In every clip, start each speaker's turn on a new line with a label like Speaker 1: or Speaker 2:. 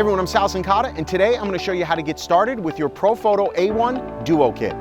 Speaker 1: Hey everyone, I'm Sal Cincotta, and today I'm going to show you how to get started with your Profoto A1 Duo Kit.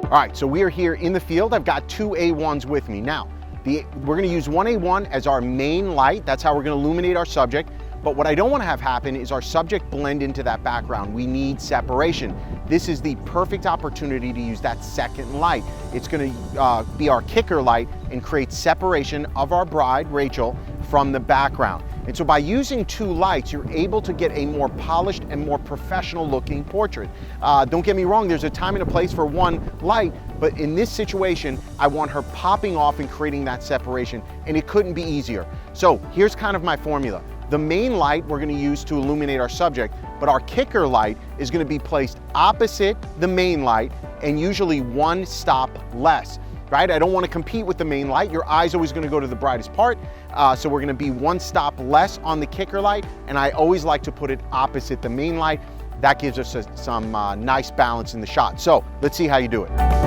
Speaker 1: All right, so we are here in the field. I've got two A1s with me. Now, we're going to use one A1 as our main light. That's how we're going to illuminate our subject. But what I don't want to have happen is our subject blend into that background. We need separation. This is the perfect opportunity to use that second light. It's going to be our kicker light and create separation of our bride, Rachel, from the background. And so by using two lights, you're able to get a more polished and more professional looking portrait. Don't get me wrong, there's a time and a place for one light, but in this situation, I want her popping off and creating that separation, and it couldn't be easier. So here's kind of my formula. The main light we're going to use to illuminate our subject, but our kicker light is going to be placed opposite the main light and usually one stop less, right? I don't want to compete with the main light. Your eye's always going to go to the brightest part. So we're going to be one stop less on the kicker light, and I always like to put it opposite the main light. That gives us some nice balance in the shot. So let's see how you do it.